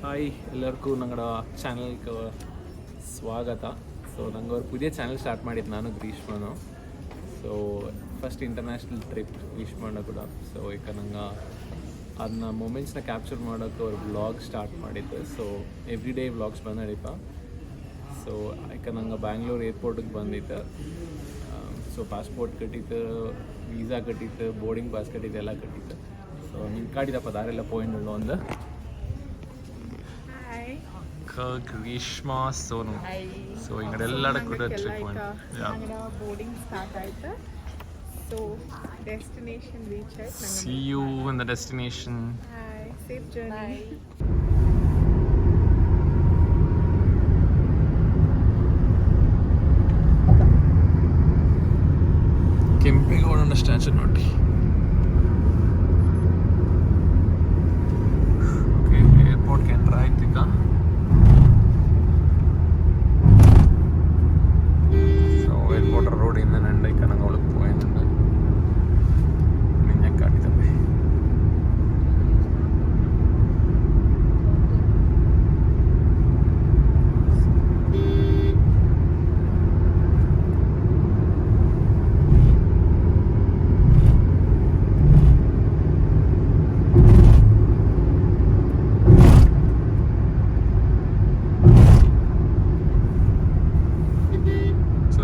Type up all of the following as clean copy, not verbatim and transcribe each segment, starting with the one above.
Hi എല്ലാവർക്കും ഞങ്ങളുടെ ಚಾನಲ್ಗೆ ಸ್ವಾಗತ. ಸೊ ನಂಗೆ ಅವ್ರು ಪುದಿಯ ಚಾನಲ್ ಸ್ಟಾರ್ಟ್ ಮಾಡಿದ್ದು ನಾನು ಗ್ರೀಷ್ಮನು. ಸೊ ಫಸ್ಟ್ ಇಂಟರ್ನ್ಯಾಷನಲ್ ಟ್ರಿಪ್ ಗ್ರೀಷ್ಮಣ್ಣ ಕೂಡ. ಸೊ ಈಗ ನಂಗೆ ಅದನ್ನ ಮೂಮೆಂಟ್ಸ್ನ ಕ್ಯಾಪ್ಚರ್ ಮಾಡೋಕ್ಕೆ ಅವ್ರು ವ್ಲಾಗ್ ಸ್ಟಾರ್ಟ್ ಮಾಡಿದ್ದು. ಸೊ ಎವ್ರಿ ಡೇ ವ್ಲಾಗ್ಸ್ ಬಂದಡಿಪ. ಸೊ ಈಗ ನಂಗೆ ಬ್ಯಾಂಗ್ಳೂರು ಏರ್ಪೋರ್ಟಿಗೆ ಬಂದಿತ್ತು. ಸೊ ಪಾಸ್ಪೋರ್ಟ್ ಕಟ್ಟಿತ್ತು, ವೀಸಾ ಕಟ್ಟಿತ್ತು, ಬೋರ್ಡಿಂಗ್ ಪಾಸ್ ಕಟ್ಟಿತ್ತು, ಎಲ್ಲ ಕಟ್ಟಿತ್ತು. ಸೊ ನಿಂಗೆ ಕಾಡಿದಪ್ಪ ದಾರೆಲ್ಲ ಪೋಯಿಂಟ್ ಒಂದು ಗ್ರೀಷ್ಮ ಸೋನು. ಸೊ ಇಂಗಡೆಲ್ಲ ಕೂಡ ಟ್ರಿಪ್ ಬೋರ್ಡಿಂಗ್ ಸ್ಟಾರ್ಟ್ ಆಯ್ತು. ಸೊ ಡೆಸ್ಟಿನೇಷನ್ ರೀಚ್ ಆಯ್ತು. See you in the destination. Hi, safe journey. Kempegowda statue ನೋಡಿ. ಏರ್ಪೋರ್ಟ್ಗೆ ಎಂಟ್ರ್ ಆಯ್ತು ಈಗ. ಸೊ ಏರ್ಪೋರ್ಟ್ ರೋಡಿಂದ ನಂಡೈಕ ನಂಗೆ ಅವಳಿಗೆ പോയിട്ടുണ്ട്. നിന്നെ കാട്ടിത്തപ്പേ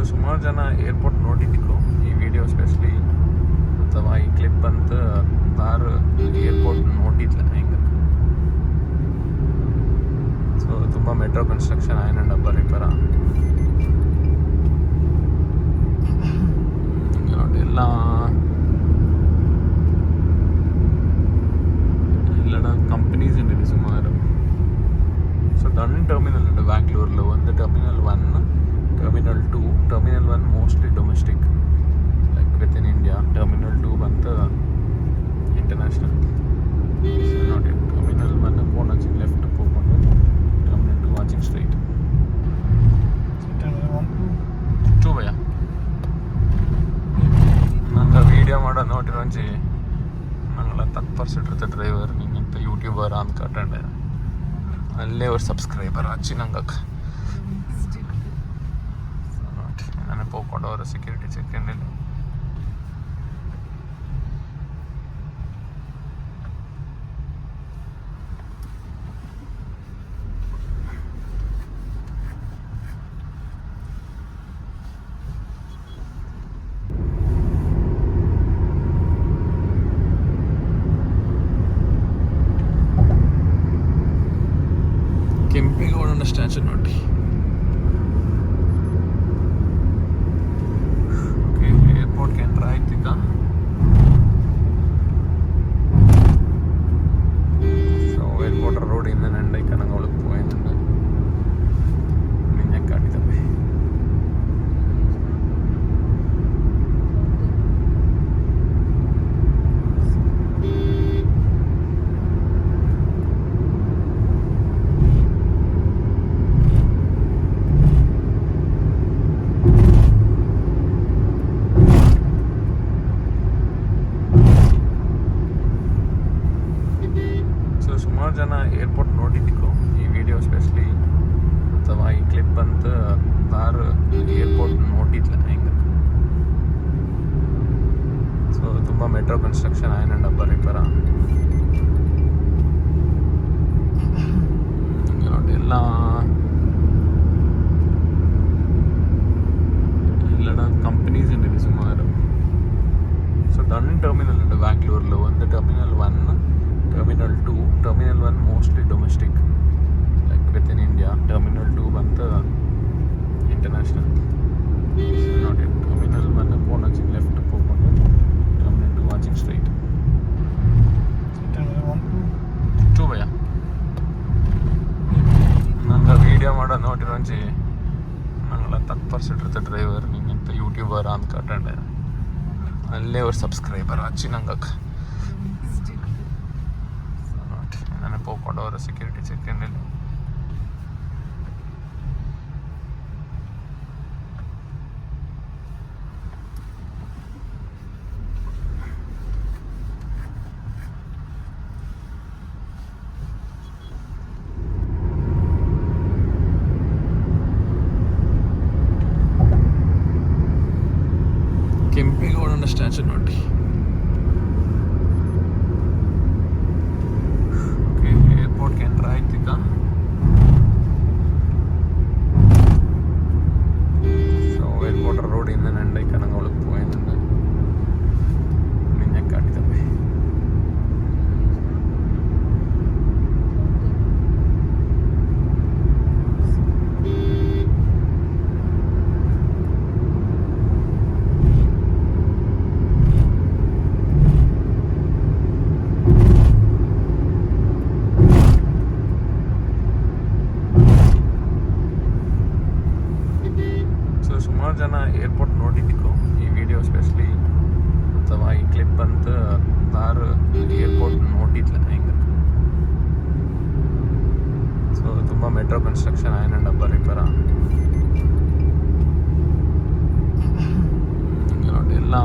ಸುಮಾರು ಜನ ಏರ್ಪೋರ್ಟ್ ನೋಡಿದ್ರು ಈ ವಿಡಿಯೋ ಸ್ಪೆಷಲಿ, ಅಥವಾ ಈ ಕ್ಲಿಪ್ ಅಂತ ಯಾರು ಏರ್ಪೋರ್ಟ್ ನೋಡಿದ್ಲ ಹಿಂಗೆ. ಸೊ ತುಂಬ ಮೆಟ್ರೋ ಕನ್ಸ್ಟ್ರಕ್ಷನ್ ಆಯ್ನ ಬರೀ ಪರ ನೋಡಿ ಎಲ್ಲ ಕಂಪನೀಸ್ ഉണ്ട് ಸುಮಾರು. ಸೊ രണ്ട് ಟರ್ಮಿನಲ್ ഉണ്ട് ബാംഗ്ലൂരിൽ. ಒಂದು terminal 1, terminal 2. Terminal 1 mostly domestic, like within India. Terminal 2 ಬಂತ ಇಂಟರ್ನ್ಯಾಷನಲ್. ನೋಡಿ ಟರ್ಮಿನಲ್ 1 ಪೋಣಾಚಿ ಲೆಫ್ಟ್ ಹೋಗ್ಕೊಂಡು ಟರ್ಮಿನಲ್ 2 ವಾಚಿಂಗ್ ಸ್ಟ್ರೈಟ್. ಟರ್ಮಿನಲ್ 1 2 ಭಯ ನಂಗೆ ವೀಡಿಯೋ ಮಾಡೋ ನೋಟಿರೋಂಚಿ ನಂಗೆಲ್ಲ ತಪ್ಪರ್ಸಿಟ್ಟಿರ್ತೆ ಡ್ರೈವರ್ ನಿಂಗಿಂತ ಯೂಟ್ಯೂಬರ್ ಅಂತ ಕಟ್ಟಂಡೆ. ಅಲ್ಲೇ ಅವ್ರ ಸಬ್ಸ್ಕ್ರೈಬರ್ ಹಚ್ಚಿ ನಂಗೆ ನಾನು ಹೋಗ್ಕೊಂಡವ್ರ ಸೆಕ್ಯೂರಿಟಿ ಚೆಕ್ಕಿಂಡಿಲ್ಲ. ಕೆಂಪೇಗೌಡ ಸ್ಟ್ಯಾಚು ನೋಡಿ. ಏರ್ಪೋರ್ಟ್ಗೆ ಎಂಟ್ರ್ ಆಯ್ತು ಈಗ. ಸೊ ಏರ್ಪೋರ್ಟ್ ರೋಡಿಂದ ನಂಡೈಕ ನಂಗೆ ಅವಳಿಗೆ പോയിട്ടുണ്ട്. നിന്നെ കാട്ടിത്തപ്പേ ಸುಮಾರು ಜನ ಏರ್ಪೋರ್ಟ್ ನೋಡಿದ್ರು ಈ ವಿಡಿಯೋ ಸ್ಪೆಷಲಿ, ಅಥವಾ ಈ ಕ್ಲಿಪ್ ಅಂತ ಯಾರು ಏರ್ಪೋರ್ಟ್ ನೋಡಿದ್ಲ ಹಿಂಗೆ. ಸೊ ತುಂಬ ಮೆಟ್ರೋ ಕನ್ಸ್ಟ್ರಕ್ಷನ್ ಆಯ್ನ ಬರೀ ಪರ ನೋಡಿ ಎಲ್ಲ ಕಂಪನೀಸ್ ഉണ്ട് ಸುಮಾರು. ಸೊ രണ്ട് ಟರ್ಮಿನಲ್ ഉണ്ട് ബാംഗ്ലൂരിൽ. ಒಂದು terminal 1, terminal 2. Terminal 1 mostly domestic, like within India. Terminal 2 ಬಂತ ಇಂಟರ್ನ್ಯಾಷನಲ್. ನೋಡಿ ಟರ್ಮಿನಲ್ 1 ಪೋಣಾಚಿ ಲೆಫ್ಟ್ ಹೋಗ್ಕೊಂಡು ಟರ್ಮಿನಲ್ 2 ವಾಚಿಂಗ್ ಸ್ಟ್ರೈಟ್. ಟರ್ಮಿನಲ್ 1 2 ಭಯ ನಂಗೆ ವೀಡಿಯೋ ಮಾಡೋ ನೋಟಿರೋಂಚಿ ನಂಗೆಲ್ಲ ತಪ್ಪರ್ಸಿಟ್ಟಿರ್ತೆ ಡ್ರೈವರ್ ನಿಂಗಿಂತ ಯೂಟ್ಯೂಬರ್ ಅಂತ ಕಟ್ಟಂಡೆ. ಅಲ್ಲೇ ಅವ್ರ ಸಬ್ಸ್ಕ್ರೈಬರ್ ಹಚ್ಚಿ ನಂಗೆ ನಾನು ಹೋಗ್ಕೊಂಡವ್ರ ಸೆಕ್ಯೂರಿಟಿ ಚೆಕ್ಕಿಂಡಿಲ್ಲ. ಮಸ್ತ್ ನೋಡಿ. ಓಕೆ ಏರ್ಪೋರ್ಟ್ಗೆ ಎಂಟ್ರ್ ಆಯ್ತೀಗ. ಸೊ ಏರ್ಪೋರ್ಟ್ ರೋಡಿಂದ ನಂಡೈಕ ನಂಗೆ ಒಳಗೆ പോയെന്നുണ്ട്. നിന്നെ കാണിത്തമ്മേ. ಸುಮಾರು ಜನ ಏರ್ಪೋರ್ಟ್ ನೋಡಿದ್ದಕ್ಕೂ ಈ ವಿಡಿಯೋ ಸ್ಪೆಷಲಿ ಅಥವಾ ಈ ಕ್ಲಿಪ್ ಅಂತ ಯಾರು ಏರ್ಪೋರ್ಟ್ ನೋಡಿದ್ಲ ಹಿಂಗೆ. ಸೊ ತುಂಬ ಮೆಟ್ರೋ ಕನ್ಸ್ಟ್ರಕ್ಷನ್ ಆಯ್ನಂಡ ಬರೀಪರ ಹಿಂಗೆ ನೋಡಿ ಎಲ್ಲ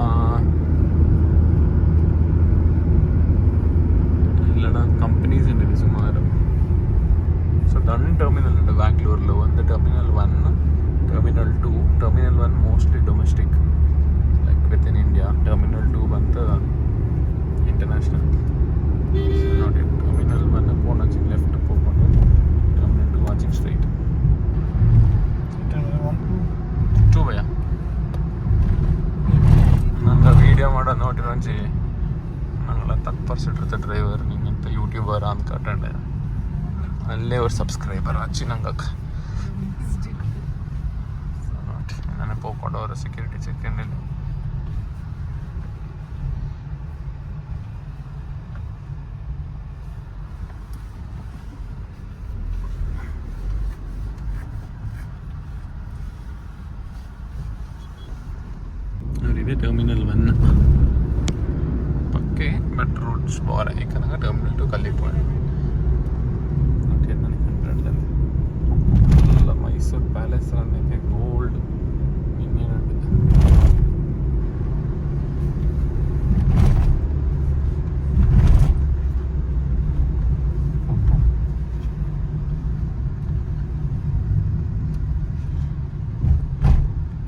ಕಂಪನೀಸ್ ഉണ്ട് ಸುಮಾರು. ಸೊ രണ്ട് ಟರ್ಮಿನಲ್ ഉണ്ട് ബാംഗ്ലൂരിൽ. ಒಂದು terminal 1, terminal 2. Terminal 1 mostly domestic like within India. Terminal 2 ಬಂತ ಇಂಟರ್ನ್ಯಾಷನಲ್. ನೋಡಿ ಟರ್ಮಿನಲ್ 1 ಫೋನ್ ಹಚ್ಚಿಂಗ್ ಲೆಫ್ಟ್ ಹೋಗ್ಕೊಂಡು ಟರ್ಮಿನಲ್ 2 ವಾಚಿಂಗ್ ಸ್ಟ್ರೈಟ್. ಟೂ ಭಯ ನಂಗೆ ವೀಡಿಯೋ ಮಾಡೋ ನೋಡಿರೋಂಚಿ ನಂಗೆಲ್ಲ ತಪ್ಪರ್ಸಿಟ್ಟಿರ್ತ ಡ್ರೈವರ್ ನಿಂಗಂತ ಯೂಟ್ಯೂಬರ್ ಅಂತ ಕಟ್ಟಂಡೆ. ಅಲ್ಲೇ ಅವ್ರ ಸಬ್ಸ್ಕ್ರೈಬರ್ ಹಚ್ಚಿ ನಂಗೆ ನಾನು ಹೋಗ್ಕೊಂಡು ಅವರ ಸೆಕ್ಯೂರಿಟಿ ಚೆಕ್ಕಿನಲ್ಲಿ. ನೋಡಿದೆ ಟರ್ಮಿನಲ್ 1 ಪಕ್ಕೆ ಬಟ್ ರೂಟ್ಸ್ ಬಾರ ಏಕಂದ್ರೆ ಟರ್ಮಿನಲ್ 2 ಕಲ್ಲಿ ಪಾಯಿಂಟ್. ಎಲ್ಲ ಮೈಸೂರು ಪ್ಯಾಲೇಸ್ ಅನ್ನಕ್ಕೆ ಗೋಲ್ಡ್ ಇನ್ನೇನುಂಟು.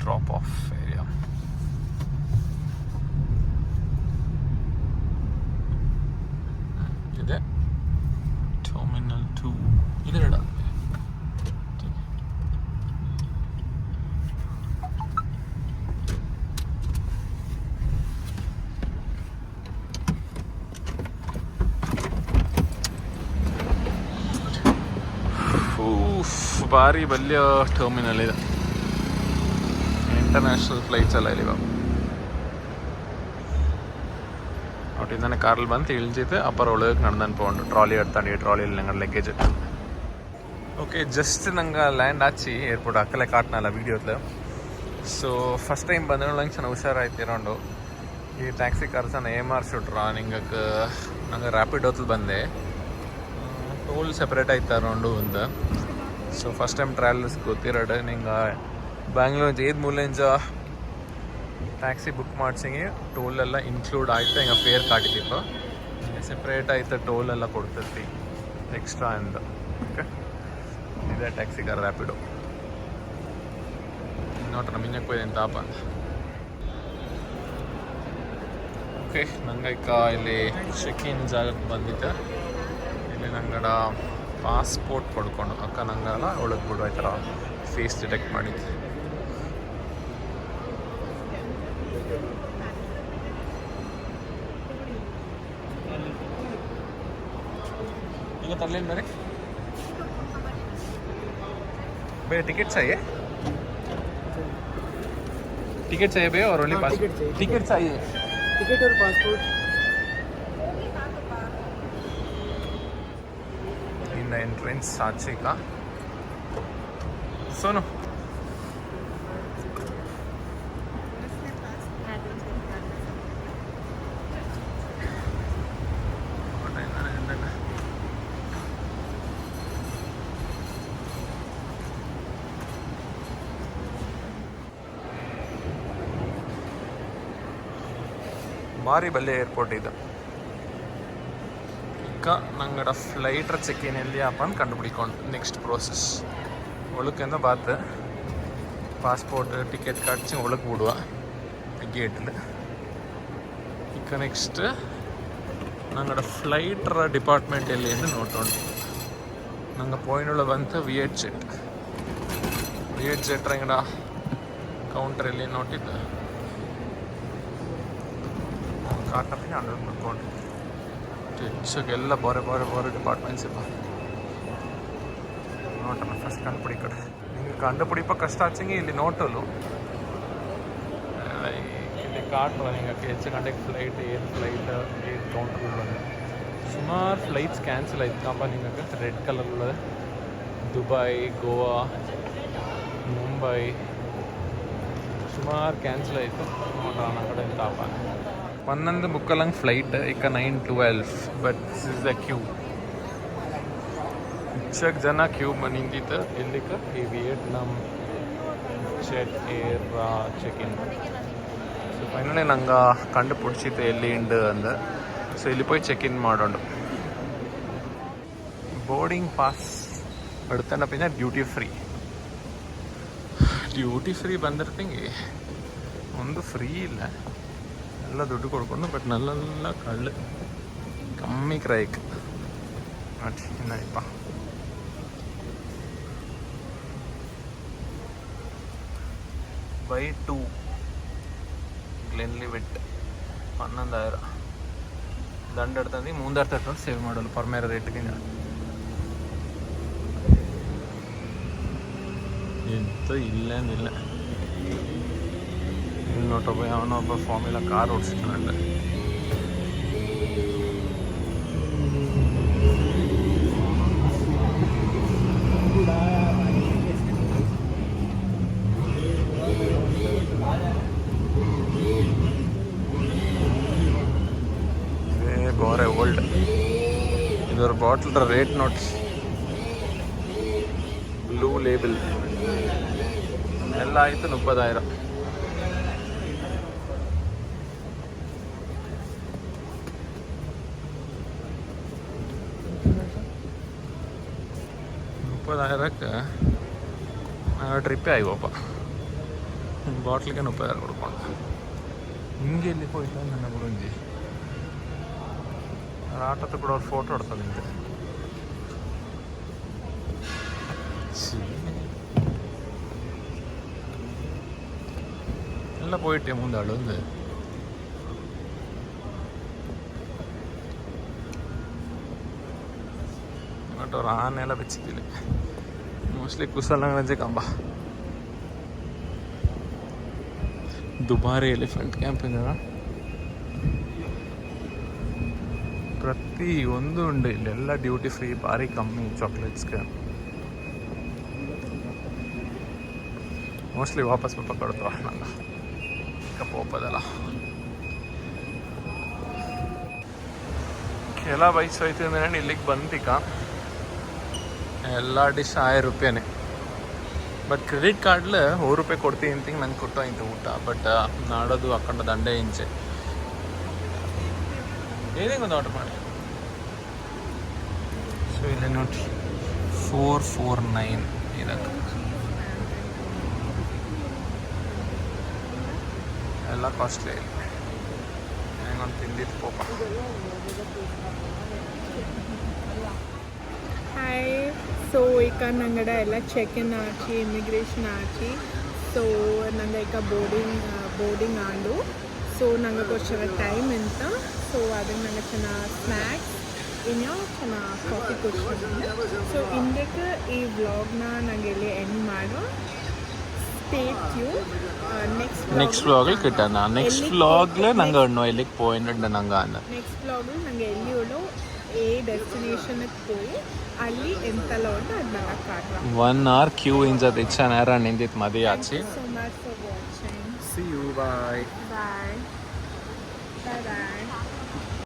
Drop off area. ಇದೆ ಟರ್ಮಿನಲ್ 2 ಇದೆರಡ. ಭಾರಿ ಬಲ್ಯ ಟರ್ಮಿನಲ್ ಇದೆ. ಇಂಟರ್ನ್ಯಾಷನಲ್ ಫ್ಲೈಟ್ಸ್ ಎಲ್ಲ ಇಲ್ಲಿವ. ಒಟ್ಟಿಂದಾನೆ ಕಾರಲ್ಲಿ ಬಂತು ಇಳಿಜಿತ್ತು ಅಪ್ಪರ ಒಳಗೆ ನಡ್ದನ್ ಪೋಂಡು ಟ್ರಾಲಿ ಎಡ್ತಾಂಡು. ಈ ಟ್ರಾಲಿಯಲ್ಲಿ ನಂಗೆ ಲಗೇಜ್ ಇಟ್ಟು. ಓಕೆ ಜಸ್ಟ್ ನಂಗೆ ಲ್ಯಾಂಡ್ ಆಚಿ ಏರ್ಪೋರ್ಟ್ ಅಕ್ಕಲೆ ಕಾಟ್ನಲ್ಲ ವೀಡಿಯೋತ್ಲ. ಸೊ ಫಸ್ಟ್ ಟೈಮ್ ಬಂದ್ರೆ ನಂಗೆ ಚೆನ್ನಾಗಿ ಹುಷಾರಾಯ್ತು ಇರೋಂಡು. ಈ ಟ್ಯಾಕ್ಸಿ ಕಾರ್ಸನ್ನ ಏಮಾರ್ಸಿಟ್ರ ನಿಂಗೆ ನಂಗೆ ರ್ಯಾಪಿಡ್ ಹೊತ್ತಲ್ಲಿ ಬಂದೆ. ಟೋಲ್ ಸೆಪ್ರೇಟ್ ಆಯ್ತು ಅರೌಂಡು ಅಂತ. ಸೊ ಫಸ್ಟ್ ಟೈಮ್ ಟ್ರಾವೆಲ್ಸ್ ಗೊತ್ತಿರೋಡು ನಿಂಗೆ ಬ್ಯಾಂಗ್ಳೂರ್ ಏದ್ ಮೂಲೆಂಜ ಟ್ಯಾಕ್ಸಿ ಬುಕ್ ಮಾಡ್ಸಿಂಗೆ ಟೋಲೆಲ್ಲ ಇನ್ಕ್ಲೂಡ್ ಆಯ್ತು. ಹಿಂಗೆ ಫೇರ್ ಕಾಟಿತಿಪ್ಪ ಸೆಪ್ರೇಟ್ ಆಯ್ತು ಟೋಲೆಲ್ಲ ಕೊಡ್ತೈತಿ ಎಕ್ಸ್ಟ್ರಾ ಅಂತ. ಓಕೆ ಇದೇ ಟ್ಯಾಕ್ಸಿ ಕಾರ್ ರ್ಯಾಪಿಡೋ. ನೋಡ್ರಿ ಮಿಂಜಕ್ಕೆ ಹೋಯ್ತು ತಾಪ. ಓಕೆ ನಂಗೆ ಈಗ ಇಲ್ಲಿ ಚೆಕ್ ಇನ್ ಜಾಗಕ್ಕೆ ಬಂದಿದ್ದೆ. ಇಲ್ಲಿ ನಂಗಡ ಪಾಸ್ಪೋರ್ಟ್ ಕೊಡ್ಕೊಂಡು ಅಕ್ಕ ನಂಗಲ್ಲ ಒಳಗೆ ಬಿಡು ಈ ಥರ ಫೇಸ್ ಡಿಟೆಕ್ಟ್ ಮಾಡಿದ್ದೆ. ಈಗ ತರಲೇನು ಬೇರೆ भैया टिकट चाहिए? टिकट चाहिए भैया और ओनली पासपोर्ट? टिकट चाहिए, टिकट और पासपोर्ट. इन द एंट्रेंस साक्षी का सुनो ಭಾರಿ ಬಲ್ಲೆ ಏರ್ಪೋರ್ಟ್ ಇದು. ಈಗ ನಂಗಡ ಫ್ಲೈಟ್ರ ಚೆಕ್ ಇನ್ ಎಲ್ಲಿ ಅಪ್ಪ ಅಂತ ಕಂಡುಪಿಡಿಕೊಂಡು ನೆಕ್ಸ್ಟ್ ಪ್ರೋಸೆಸ್ ಒಳಕ್ಕಿಂದ ಬಾತ್ ಪಾಸ್ಪೋರ್ಟ್ ಟಿಕೆಟ್ ಕಟ್ಸಿ ಒಳಗೆ ಬಿಡುವ ಗೇಟ್ಲು. ನೆಕ್ಸ್ಟ್ ನಂಗಡ ಫ್ಲೈಟ್ರ ಡಿಪಾರ್ಟ್ಮೆಂಟ್ ಎಲ್ಲಿ ಎಂದು ನೋಟುಂಡು ನಂಗೆ ಪೋಯಿನುಳ್ಳ ಬಂತು VH ಜೆಟ್ ಇಂಗಡ ಕೌಂಟರ್ ಎಲ್ಲಿ ನೋಟಿದ್ದು ಕಾಟಪ್ಪಿ ಅಂಡು ನೋಡ್ಕೊಂಡು ಹೆಚ್ಚಗೆಲ್ಲ ಬೇರೆ ಡಿಪಾರ್ಟ್ಮೆಂಟ್ಸ್ ಇಪ್ಪ ನೋಟನ ಫಸ್ಟ್ ಕಂಡುಪಿಡಿ ಕಡೆ ನಿಂಗೆ ಕಂಡುಪಿಡಿಪ ಕಷ್ಟ ಆಚೆಂಗೆ ಇಲ್ಲಿ ನೋಟಲು ಇಲ್ಲಿ ಕಾಟುವ ನಿಂಗೆ ಹೆಚ್ಚು ಗಂಟೆಗೆ ಫ್ಲೈಟ್ ಏರ್ ಕೌಂಟರ್ ಸುಮಾರು ಫ್ಲೈಟ್ಸ್ ಕ್ಯಾನ್ಸಲ್ ಆಯ್ತು ಕಂಪ ನಿಂಗೆ ರೆಡ್ ಕಲರ್ ಉಳ್ಳದು ದುಬೈ ಗೋವಾ ಮುಂಬೈ ಸುಮಾರು ಕ್ಯಾನ್ಸಲ್ ಆಯಿತು ನೋಡೋಣ ಆ ಕಡೆ ತಾಪ 11 ಮುಕ್ಕಲಂಗೆ ಫ್ಲೈಟ್ ಈಗ 9:12 but this is the queue ಹೆಚ್ಚಾಗಿ ಜನ ಕ್ಯೂ ನಿಂತಿತ್ತು ಎಲ್ಲಿಗೆ ಈ Vietnam jet air check in so finally ನಂಗೆ ಕಂಡು പിടിച്ചിತ್ತು ಎಲ್ಲಿ ಉಂಡು ಅಂದ ಸೊ ಇಲ್ಲಿ പോയി ಚೆಕ್ ಇನ್ ಮಾಡೋಣ ಬೋರ್ಡಿಂಗ್ ಪಾಸ್ എടുത്തേണ്ട പിന്നെ ಡ್ಯೂಟಿ ಫ್ರೀ ಬಂದಿರ್ತಿಂಗೆ ಒಂದು ಫ್ರೀ ಇಲ್ಲ ಎಲ್ಲ ದುಡ್ಡು ಕೊಡ್ಕೊಂಡು ಬಟ್ ನಲ್ಲೆಲ್ಲ ಕಳ್ಳು ಕಮ್ಮಿ ಕ್ರೈಕ್ ನೋಡಿ ಇನ್ನಪ್ಪ by 2 ಗ್ಲೆನ್ಲಿವೆಟ್ 11,000 ದಂಡ ಎಡ್ತಂದು 3,000 ಸೇವ್ ಮಾಡಲು ಪರ್ಮೇರ ರೇಟ್ಗೆ ಎಂತ ಇಲ್ಲೇನಿಲ್ಲ ಇನ್ನೊಬ್ಬ ಅವನೊಬ್ಬ ಫಾರ್ಮಿಲ್ಲ ಕಾರ್ ಓಡಿಸ್ತಾನಲ್ಲ ಬೋರೆ ಓಲ್ಡ್ ಇದರ bottle rate notes blue label ಎಲ್ಲ ಆಯಿತು 30,000 30,000ಕ್ಕೆ ಟ್ರಿಪ್ಪೇ ಆಯ್ವಪ್ಪ ಬಾಟ್ಲಿಗೆ 30,000 ಕೊಡ್ಕೊಂಡು ಹಿಂಗೆ ಎಲ್ಲಿ ಹೋಯ್ತಾ ನನ್ನ ಗುರುಂಜಿ ಆಟದ ಕೂಡ ಅವ್ರು ಫೋಟೋ ಹೊಡ್ತಾರೆ ನಿಂಗೆ ಎಲ್ಲ പോയിട്ടേ ಮುಂದಾಳೊಂದು ಅವ್ರು ಆನೆಲ್ಲ ಬೆಚ್ಚಿದ್ದಿಲ್ಲ ಮೋಸ್ಟ್ಲಿ ಕುಸಲಂಗಂಜೆ ಕಂಬ ದುಬಾರಿ ಎಲಿಫೆಂಟ್ ಕ್ಯಾಂಪ್ ಇಂದ ಪ್ರತಿ ಒಂದು ಉಂಡು ಇಲ್ಲೆಲ್ಲ ಡ್ಯೂಟಿ ಫ್ರೀ ಭಾರಿ ಕಮ್ಮಿ ಚಾಕ್ಲೇಟ್ಸ್ಗೆ ಮೋಸ್ಟ್ಲಿ ವಾಪಸ್ ಪಾಪ ಕೊಡ್ತಾವ ನಂಗೆ ಈಗ ಹೋಗೋದಲ್ಲ ಕೆಲ ವಯಸ್ಸು ಆಯ್ತು ಅಂದ್ರೆ ಇಲ್ಲಿಗೆ ಬಂದೀಗ ಎಲ್ಲ ಡಿಶ್ 1000 ರೂಪಾಯಿನೇ ಬಟ್ ಕ್ರೆಡಿಟ್ ಕಾರ್ಡ್ಲ 1 ರೂಪಾಯಿ ಕೊಡ್ತೀನಿ ಅಂತ ನಂಗೆ ಕೊಟ್ಟು ಆಯ್ತು ಊಟ ಬಟ್ ನಾಡೋದು ಹಾಕೊಂಡು ದಂಡೆ ಇಂಚೆ ಏನೇನು ಒಂದು ಆರ್ಡರ್ ಮಾಡಿ ಸೊ ಇಲ್ಲಿ ನೋಡಿ 449 ಇದಕ್ಕೆ ಎಲ್ಲ ಕಾಸ್ಟ್ಲಿ ಹೆಂಗೊಂದು ತಿಂದಿತ್ತು ಪಾಪ ಹಾಯ್ ಸೊ ಈಗ ನಂಗಡ ಎಲ್ಲ ಚೆಕ್ ಇನ್ ಆಚಿ ಇಮಿಗ್ರೇಷನ್ ಆಚಿ ಸೊ ನಂಗೆ ಈಗ ಬೋರ್ಡಿಂಗ್ ಆಂಡು ಸೊ ನಂಗೆ కొంచెం ಟೈಮ್ ಇಂತ ಸೊ ಅದಕ್ಕೆ ನಂಗೆ ಚೆನ್ನಾಗಿ ಸ್ನ್ಯಾಕ್ಸ್ ಇನ್ನೂ ಚೆನ್ನಾಗಿ ಕಾಫಿ ಕೊಡ್ತೀನಿ ಸೊ ಇಂದಕ್ಕೆ ಈ ವ್ಲಾಗ್ನ ನಂಗೆ ಇಲ್ಲಿ ಎಂಡ್ ಮಾಡೋ ಸ್ಟೇ ಟ್ಯೂನ್ ನೆಕ್ಸ್ಟ್ വ്ളോഗിൽ കിട്ടാനാ നെക്സ്റ്റ് വ്ളോഗിൽ ನಂಗೆ ಅಣ್ಣು ಎಲ್ಲಿಗೆ പോയിട്ടുണ്ട് ನಂಗೆ ಅನ್ನ నెక్స్ట్ వ్లాగ్లో ನಂಗೆ ಎಲ್ಲಿ ಉಳ್ಳೋ ఏ డెస్టినేషన్కి పోయి ಅಲ್ಲಿ ಎಂತೆಲ್ಲ ಉಂಟು ಅದು ನನಗೆ ಕಾಟ್ರ 1 hour ಕ್ಯೂ ಇಂಜ ಹೆಚ್ಚ ನೇರ ನಿಂದಿತ್ತು ಮದಿ ಆಚಿ so much for watching see you bye bye bye bye